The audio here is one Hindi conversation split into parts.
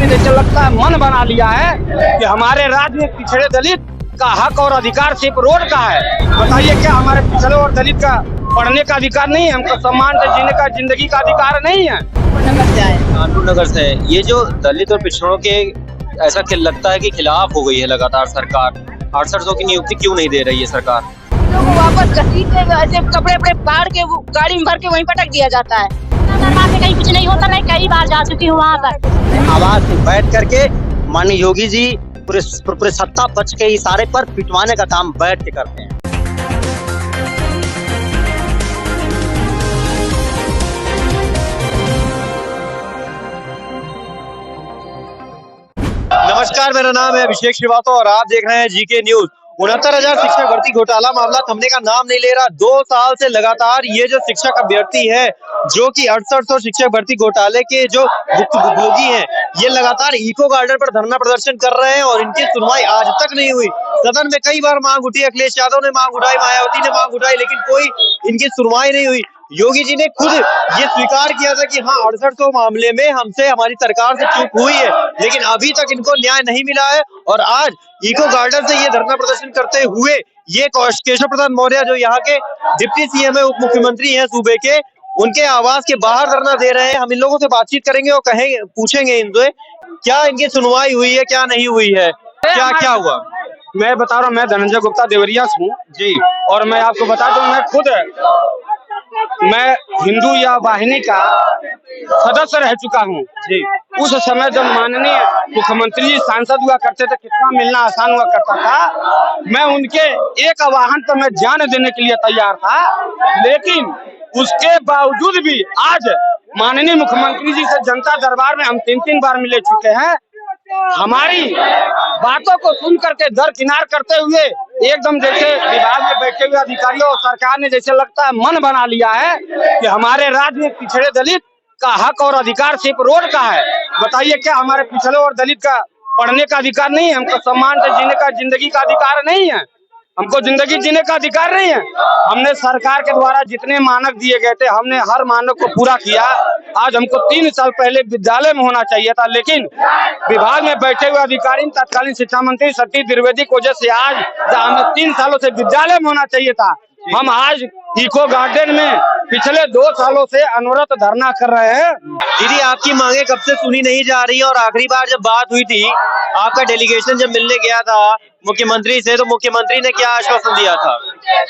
ने जैसे लगता है मन बना लिया है कि हमारे राज्य में पिछड़े दलित का हक और अधिकार सिर्फ रोड का है। बताइए क्या हमारे पिछड़े और दलित का पढ़ने का अधिकार नहीं है? हमको सम्मान से जीने का, जिंदगी का अधिकार नहीं है? कानपुर नगर से है। ये जो दलित और पिछड़ों के ऐसा लगता है कि खिलाफ हो गई है लगातार सरकार। 800 की नियुक्ति क्यों नहीं दे रही है सरकार? लोगों को वापस घसीट के ऐसे कपड़े वपड़े फाड़ के गाड़ी में भर के वहीं पटक दिया जाता है। कहीं कुछ नहीं होता, मैं कई बार जा चुकी हूँ वहाँ पर। आवाज बैठ करके माननीय योगी जी पूरे सत्ता पक्ष के इशारे पर पिटवाने का काम बैठ के करते हैं। नमस्कार, मेरा नाम है अभिषेक श्रीवास्तव और आप देख रहे हैं जीके न्यूज। 69,000 शिक्षक भर्ती घोटाला मामला थमने का नाम नहीं ले रहा। 2 साल से लगातार ये जो शिक्षक अभ्यर्थी है जो कि 6800 शिक्षक भर्ती घोटाले के जो भुक्तभोगी हैं, ये लगातार इको गार्डन पर धरना प्रदर्शन कर रहे हैं और इनकी सुनवाई आज तक नहीं हुई। सदन में कई बार मांग उठी, अखिलेश यादव ने मांग उठाई, मायावती ने मांग उठाई, लेकिन कोई इनकी सुनवाई नहीं हुई। योगी जी ने खुद ये स्वीकार किया था कि हाँ 6800 मामले में हमसे हमारी सरकार से चूक हुई है, लेकिन अभी तक इनको न्याय नहीं मिला है। और आज इको गार्डन से ये धरना प्रदर्शन करते हुए ये केशव प्रसाद मौर्य जो यहाँ के डिप्टी सीएम है, उप मुख्यमंत्री हैं सूबे के, उनके आवास के बाहर धरना दे रहे हैं। हम इन लोगों से बातचीत करेंगे और पूछेंगे इनसे क्या इनकी सुनवाई हुई है, क्या नहीं हुई है, क्या क्या हुआ। मैं बता रहा हूँ, मैं धनंजय गुप्ता देवरिया से हूँ जी, और मैं आपको बता दूं मैं खुद हिंदू या वाहिनी का सदस्य रह चुका हूँ जी। उस समय जब माननीय मुख्यमंत्री जी सांसद हुआ करते थे, कितना मिलना आसान हुआ करता था। मैं उनके एक आह्वान पर मैं जान देने के लिए तैयार था, लेकिन उसके बावजूद भी आज माननीय मुख्यमंत्री जी से जनता दरबार में हम 3 बार मिले चुके हैं। हमारी बातों को सुन करके दरकिनार करते हुए एकदम जैसे विभाग में बैठे हुए अधिकारियों और सरकार ने जैसे लगता है मन बना लिया है कि हमारे राज्य में पिछड़े दलित का हक और अधिकार सिर्फ रोड का है। बताइए क्या हमारे पिछड़े और दलित का पढ़ने का अधिकार नहीं है? हमको सम्मान से जीने का, जिंदगी का अधिकार नहीं है? हमको जिंदगी जीने का अधिकार नहीं है? हमने सरकार के द्वारा जितने मानक दिए गए थे, हमने हर मानक को पूरा किया। आज हमको 3 साल पहले विद्यालय में होना चाहिए था, लेकिन विभाग में बैठे हुए अधिकारी, तत्कालीन शिक्षा मंत्री सती द्विवेदी की वजह से आज हमें 3 सालों से विद्यालय में होना चाहिए था। हम आज इको गार्डन में पिछले 2 सालों से अनवरत धरना कर रहे हैं। दीदी, आपकी मांगे कब से सुनी नहीं जा रही है और आखिरी बार जब बात हुई थी, आपका डेलीगेशन जब मिलने गया था मुख्यमंत्री से, तो मुख्यमंत्री ने क्या आश्वासन दिया था?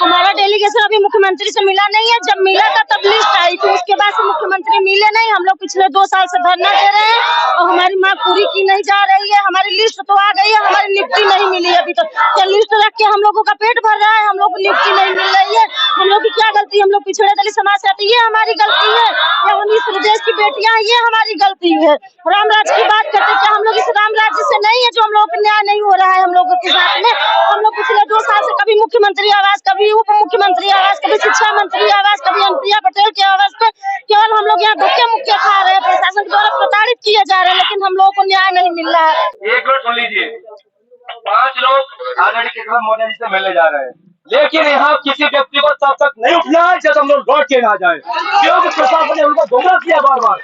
हमारा डेलीगेशन अभी मुख्यमंत्री से मिला नहीं है। जब मिला था तब लिस्ट आई थी, उसके बाद से मुख्यमंत्री मिले नहीं। हम लोग पिछले 2 साल से धरना दे रहे हैं और हमारी मांग पूरी की नहीं जा रही है। हमारी लिस्ट तो आ गई है, हमारी नियुक्ति नहीं मिली अभी तक। क्या लिस्ट रख के हम लोगों का पेट भर रहा है? हम लोग को नियुक्ति नहीं मिल रही है। हम लोग की क्या गलती? हम लोग पिछड़े दलित समाज से आते, ये हमारी गलती है या हम इस प्रदेश की बेटियां, ये हमारी गलती है। राम राज्य की बात करते, क्या हम लोग इस राम राज्य से नहीं है जो हम लोगों को न्याय नहीं हो रहा है हम लोगों के साथ में? हम लोग पिछले 2 साल से कभी मुख्यमंत्री आवास, कभी उप मुख्यमंत्री आवास, कभी शिक्षा मंत्री आवास, कभी अनुप्रिया पटेल के आवास पे केवल हम लोग यहाँ धक्के मुक्के खा रहे हैं। प्रशासन के द्वारा प्रताड़ित किए जा रहे हैं, लेकिन हम लोगों को न्याय नहीं मिल रहा है। एक मिनट सुन लीजिए, 5 लोग आजादी के खिलाफ मोदी जी से मिलने जा रहे हैं, लेकिन यहाँ किसी व्यक्ति को तब तक नहीं उठना है जब हम लोग लौट के ना जाए, क्योंकि प्रशासन ने उनको गुमराह किया बार बार।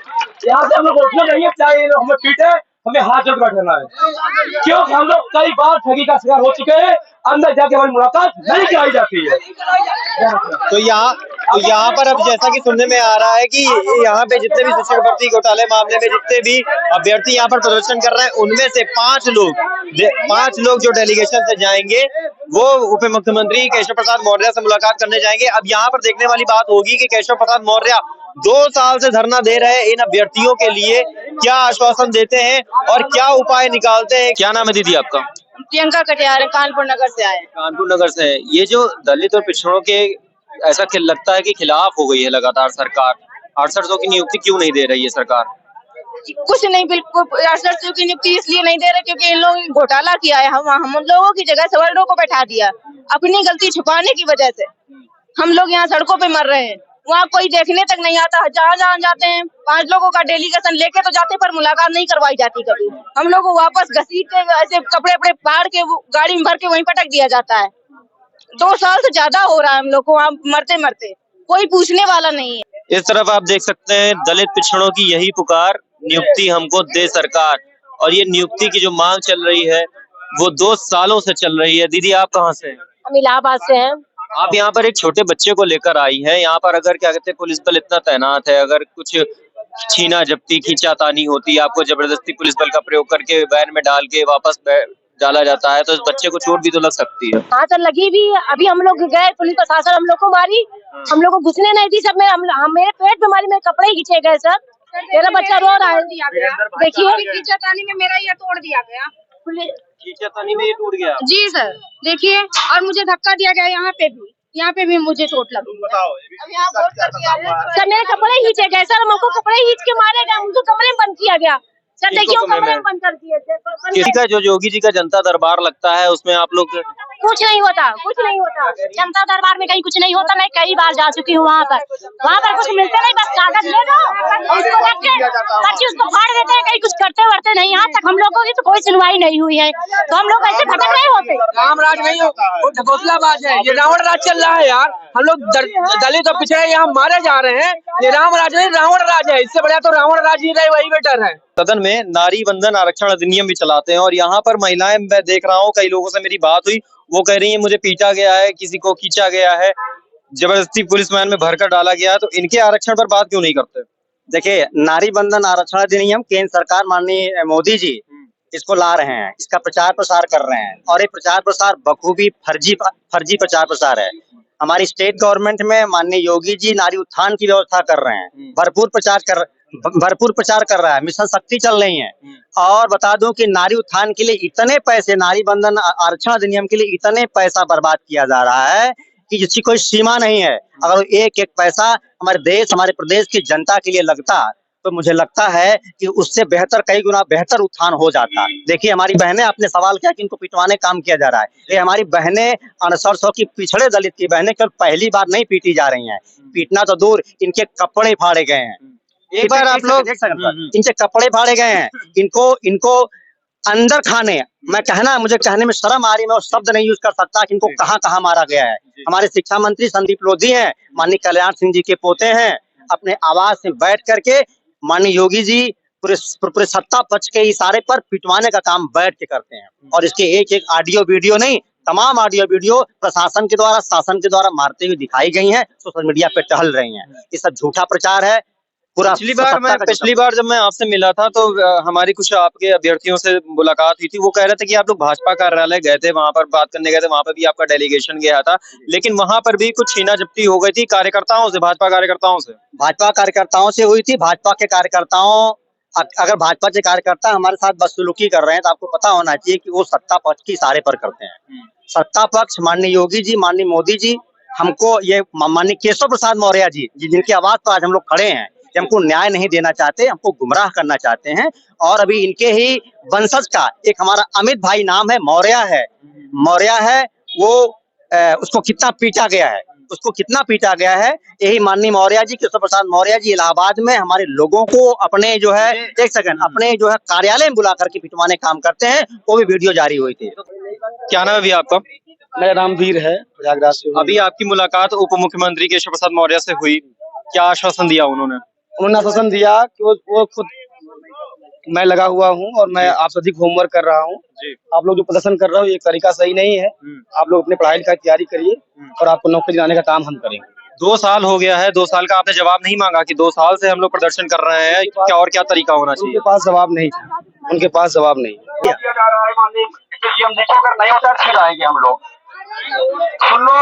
यहाँ से हम लोग उठना चाहिए, चाहे हमें पीटे, हमें हाथ जोड़ बैठना है, क्योंकि हम लोग कई बार ठगी का शिकार हो चुके हैं। अंदर जाके हमारी मुलाकात नहीं कराई जाती है। तो यहाँ पर अब जैसा कि सुनने में आ रहा है कि यहाँ पे जितने भी शिक्षक भर्ती घोटाले मामले में जितने भी अभ्यर्थी यहाँ पर प्रदर्शन कर रहे हैं, उनमें से 5 लोग जो डेलीगेशन से जाएंगे वो उप मुख्यमंत्री केशव प्रसाद मौर्य से मुलाकात करने जाएंगे। अब यहाँ पर देखने वाली बात होगी कि केशव प्रसाद मौर्य 2 साल से धरना दे रहे इन अभ्यर्थियों के लिए क्या आश्वासन देते हैं और क्या उपाय निकालते हैं। क्या नाम है दीदी आपका? प्रियंका कटियार, कानपुर नगर से आए। कानपुर नगर से है। ये जो दलित और पिछड़ों के ऐसा लगता है कि खिलाफ हो गई है लगातार सरकार। 800 की नियुक्ति क्यों नहीं दे रही है सरकार? कुछ नहीं, बिल्कुल 800 की नियुक्ति इसलिए नहीं दे रहे क्योंकि इन लोगों ने घोटाला किया है। हम लोगों की जगह सवर्णों को बैठा दिया अपनी गलती छुपाने की वजह से। हम लोग यहाँ सड़कों पे मर रहे हैं, वहाँ कोई देखने तक नहीं आता। जहाँ जाते हैं 5 लोगों का डेलीगेशन लेके तो जाते, पर मुलाकात नहीं करवाई जाती कभी। हम लोग को वापस घसीट के ऐसे कपड़े वपड़े फाड़ के गाड़ी में भर के वहीं पटक दिया जाता है। 2 साल से ज्यादा हो रहा है हम लोग को वहाँ मरते मरते, कोई पूछने वाला नहीं है। इस तरफ आप देख सकते हैं दलित पिछड़ों की यही पुकार, नियुक्ति हमको दे सरकार। और ये नियुक्ति की जो मांग चल रही है वो 2 सालों से चल रही है। दीदी आप कहाँ से हैं? हम इलाहाबाद से हैं। आप यहाँ पर एक छोटे बच्चे को लेकर आई हैं। यहाँ पर अगर क्या कहते हैं पुलिस बल इतना तैनात है, अगर कुछ छीना झपटी खींचातानी होती है, आपको जबरदस्ती पुलिस बल का प्रयोग करके वैन में डाल के वापस डाला जाता है, तो इस बच्चे को चोट भी तो लग सकती है। हाँ सर लगी भी। अभी हम लोग गए, पुलिस प्रशासन हम लोग को मारी, हम लोग को घुसने नहीं दी। सब मेरे पेट में मारी, मेरे कपड़े ही खींचे गए सर। मेरा बच्चा रो रहा है। देखिए खींचातानी में मेरा ये तोड़ दिया गया। खींचातानी में ये टूट गया। जी सर देखिए, और मुझे धक्का दिया गया यहाँ पे भी मुझे चोट लगी। सर मेरे कपड़े खींचे गए सर, हमको कपड़े खींच के मारे गए, मुझको कमरे में बंद किया गया सर। देखिए वो कमरे में बंद कर दिए थे। किसी का जो योगी जी का जनता दरबार लगता है उसमें आप लोग कुछ नहीं होता, कुछ नहीं होता। जनता दरबार में कहीं कुछ नहीं होता। मैं कई बार जा चुकी हूँ वहाँ पर कुछ मिलता नहीं, बस कागज ले लो, उसको रख के पर्ची उसको फाड़ देते हैं। कहीं कुछ करते वर्ते नहीं। यहाँ तक हम लोगों की तो कोई सुनवाई नहीं हुई है, तो हम लोग ऐसे भटक नहीं होते। राम राज नहीं हो, वो ढकोसलाबाज है। ये रावण राज चल रहा है यार। हम लोग दलित और पिछड़े यहाँ मारे जा रहे हैं। ये राम राज नहीं, रावण राज है। इससे बढ़िया तो रावण राज ही रहे, वही बेटर है। सदन में नारी बंधन आरक्षण अधिनियम भी चलाते हैं और यहाँ पर महिलाएं, मैं देख रहा हूँ कई लोगों से मेरी बात हुई, वो कह रही है मुझे पीटा गया है, किसी को खींचा गया है, जबरदस्ती पुलिस वैन में भरकर डाला गया है, तो इनके आरक्षण पर बात क्यों नहीं करते? देखिए, नारी बंधन आरक्षण अधिनियम केंद्र सरकार माननीय मोदी जी इसको ला रहे हैं, इसका प्रचार प्रसार कर रहे हैं और ये प्रचार प्रसार बखूबी फर्जी प्रचार प्रसार है। हमारी स्टेट गवर्नमेंट में माननीय योगी जी नारी उत्थान की व्यवस्था कर रहे हैं, भरपूर प्रचार कर रहा है, मिशन शक्ति चल रही है। और बता दूं कि नारी उत्थान के लिए इतने पैसे, नारी बंधन आरक्षण अधिनियम के लिए इतने पैसा बर्बाद किया जा रहा है कि जिसकी कोई सीमा नहीं है। अगर एक एक पैसा हमारे देश, हमारे प्रदेश की जनता के लिए लगता तो मुझे लगता है कि उससे बेहतर, कई गुना बेहतर उत्थान हो जाता। देखिए हमारी बहनें, आपने सवाल किया कि इनको पिटवाने काम किया जा रहा है। ये हमारी बहनें अनसर सौ की पिछड़े दलित की बहनें केवल पहली बार नहीं पीटी जा रही हैं। पीटना तो दूर, इनके कपड़े फाड़े गए हैं। एक बार आप लोग इनके कपड़े फाड़े गए हैं, इनको अंदर खाने, मुझे कहने में शर्म आ रही है, मैं वो शब्द नहीं यूज कर सकता कि इनको कहाँ कहाँ मारा गया है। हमारे शिक्षा मंत्री संदीप लोधी हैं, माननीय कल्याण सिंह जी के पोते हैं, अपने आवाज से बैठ करके माननीय योगी जी पूरे सत्ता पक्ष के इशारे पर पिटवाने का काम बैठ के करते हैं। और इसके एक एक ऑडियो वीडियो नहीं, तमाम ऑडियो वीडियो प्रशासन के द्वारा, शासन के द्वारा मारते हुए दिखाई गई हैं, सोशल मीडिया पे टहल रही हैं। ये सब झूठा प्रचार है। पिछली बार जब मैं आपसे मिला था तो हमारी कुछ आपके अभ्यर्थियों से मुलाकात हुई थी, वो कह रहे थे कि आप लोग भाजपा कार्यालय गए थे, वहां पर बात करने गए थे, वहां पर भी आपका डेलीगेशन गया था, लेकिन वहां पर भी कुछ छीना झपटी हो गई थी कार्यकर्ताओं से, भाजपा कार्यकर्ताओं से हुई थी। भाजपा के कार्यकर्ताओं, अगर भाजपा के कार्यकर्ता हमारे साथ बदसलूकी कर रहे हैं तो आपको पता होना चाहिए कि वो सत्ता पक्ष के इशारे पर करते हैं। सत्ता पक्ष, माननीय योगी जी, माननीय मोदी जी, हमको ये माननीय केशव प्रसाद मौर्य जी, जिनकी आवाज पर आज हम लोग खड़े हैं, हमको न्याय नहीं देना चाहते, हमको गुमराह करना चाहते हैं। और अभी इनके ही वंशज का एक हमारा अमित भाई नाम है, मौर्य है, वो उसको कितना पीटा गया है, यही माननीय मौर्य जी, केशव प्रसाद मौर्य जी इलाहाबाद में हमारे लोगों को अपने जो है कार्यालय में बुला करके पिटवाने काम करते हैं। वो भी वीडियो जारी हुई थी। क्या नाम है भैया आपका? मेरा नाम वीर है, प्रयागराज से। अभी आपकी मुलाकात उप मुख्यमंत्री केशव प्रसाद मौर्य से हुई, क्या आश्वासन दिया उन्होंने? उन्होंने आश्वासन दिया कि वो खुद, मैं लगा हुआ हूँ और मैं आप अधिक होमवर्क कर रहा हूँ। आप लोग जो प्रदर्शन कर रहे हो ये तरीका सही नहीं है, आप लोग अपने पढ़ाई लिखाई तैयारी करिए और आपको नौकरी दिलाने का काम हम करेंगे। 2 साल हो गया है, 2 साल का आपने जवाब नहीं मांगा कि 2 साल से हम लोग प्रदर्शन कर रहे हैं, क्या और क्या तरीका होना चाहिए? उनके पास जवाब नहीं था, उनके पास जवाब नहीं। नहीं होता फिर आएंगे हम लोग। सुन लो,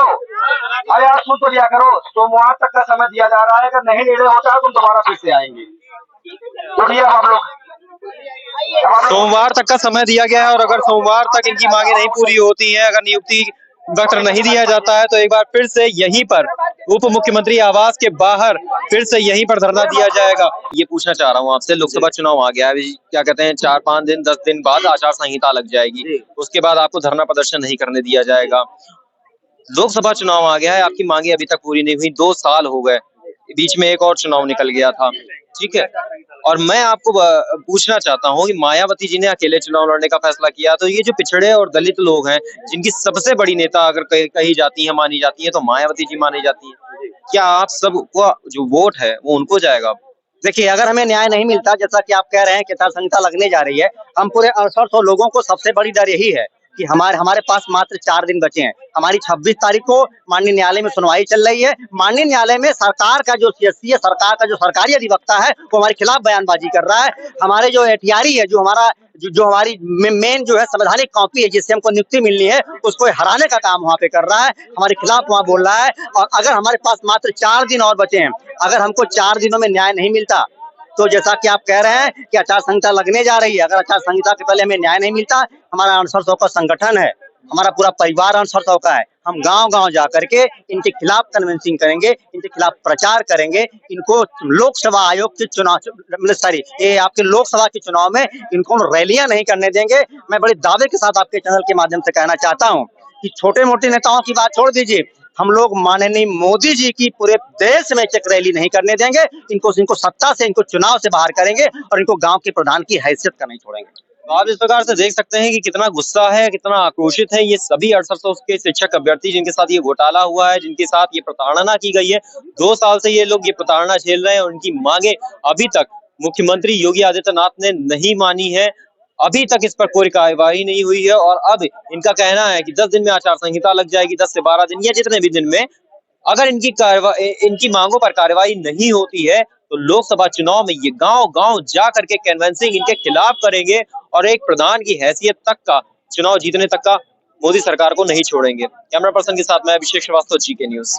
अरे यार सुन तो लिया करो। सोमवार तक का समय दिया जा रहा है, अगर नहीं निर्णय होता है तुम दोबारा फिर से आएंगे। तो हम लोग सोमवार तक का समय दिया गया है और अगर सोमवार तक इनकी मांगे नहीं पूरी होती हैं, अगर नियुक्ति पत्र नहीं दिया जाता है, तो एक बार फिर से यहीं पर उप मुख्यमंत्री आवास के बाहर फिर से यहीं पर धरना दिया जाएगा। ये पूछना चाह रहा हूँ आपसे, लोकसभा चुनाव आ गया है, क्या कहते हैं 4-5 दिन 10 दिन बाद आचार संहिता लग जाएगी, उसके बाद आपको धरना प्रदर्शन नहीं करने दिया जाएगा। लोकसभा चुनाव आ गया है, आपकी मांगे अभी तक पूरी नहीं हुई, 2 साल हो गए, बीच में एक और चुनाव निकल गया था, ठीक है। और मैं आपको पूछना चाहता हूँ कि मायावती जी ने अकेले चुनाव लड़ने का फैसला किया, तो ये जो पिछड़े और दलित लोग हैं, जिनकी सबसे बड़ी नेता अगर कही जाती है, मानी जाती है, तो मायावती जी मानी जाती है, क्या आप सबको जो वोट है वो उनको जाएगा? देखिए, अगर हमें न्याय नहीं मिलता, जैसा कि आप कह रहे हैं कि आचार संहिता लगने जा रही है, हम पूरे 6800 लोगों को सबसे बड़ी डर यही है कि हमारे पास मात्र 4 दिन बचे हैं। हमारी 26 तारीख को माननीय न्यायालय में सुनवाई चल रही है। माननीय न्यायालय में सरकार का जो सीएससी है, सरकार का जो सरकारी अधिवक्ता है, वो हमारे खिलाफ बयानबाजी कर रहा है। हमारे जो एटीआरई है, जो हमारी मेन जो है संवैधानिक कॉपी है, जिससे हमको नियुक्ति मिलनी है, उसको हराने का काम वहाँ पे कर रहा है, हमारे खिलाफ वहाँ बोल रहा है। और अगर हमारे पास मात्र 4 दिन और बचे हैं, अगर हमको 4 दिनों में न्याय नहीं मिलता, तो जैसा कि आप कह रहे हैं कि आचार संहिता लगने जा रही है, अगर आचार संहिता से पहले हमें न्याय नहीं मिलता, हमारा अनसर सौ का संगठन है, हमारा पूरा परिवार अनसर सौ का है, हम गांव-गांव जा करके इनके खिलाफ कन्विंसिंग करेंगे, इनके खिलाफ प्रचार करेंगे, इनको लोकसभा आयोग के ये आपके लोकसभा के चुनाव में इनको रैलियां नहीं करने देंगे। मैं बड़े दावे के साथ आपके चैनल के माध्यम से कहना चाहता हूँ कि छोटे मोटे नेताओं की बात छोड़ दीजिए, हम लोग माननीय मोदी जी की पूरे देश में चेक रैली नहीं करने देंगे। इनको सत्ता से, इनको चुनाव से बाहर करेंगे और इनको गांव के प्रधान की हैसियत का नहीं छोड़ेंगे। तो आप इस प्रकार से देख सकते हैं कि कितना गुस्सा है, कितना आक्रोशित है ये सभी 6800 के शिक्षक अभ्यर्थी जिनके साथ ये घोटाला हुआ है, जिनके साथ ये प्रताड़ना की गई है। 2 साल से ये लोग ये प्रताड़ना झेल रहे हैं और उनकी मांगे अभी तक मुख्यमंत्री योगी आदित्यनाथ ने नहीं मानी है। अभी तक इस पर कोई कार्यवाही नहीं हुई है और अब इनका कहना है कि 10 दिन में आचार संहिता लग जाएगी, 10 से 12 दिन या जितने भी दिन में, अगर इनकी मांगों पर कार्रवाई नहीं होती है तो लोकसभा चुनाव में ये गांव-गांव जा करके कैनवैसिंग इनके खिलाफ करेंगे और एक प्रधान की हैसियत तक का चुनाव जीतने तक का मोदी सरकार को नहीं छोड़ेंगे। कैमरा पर्सन के साथ मैं अभिषेक श्रीवास्तव, जीके न्यूज।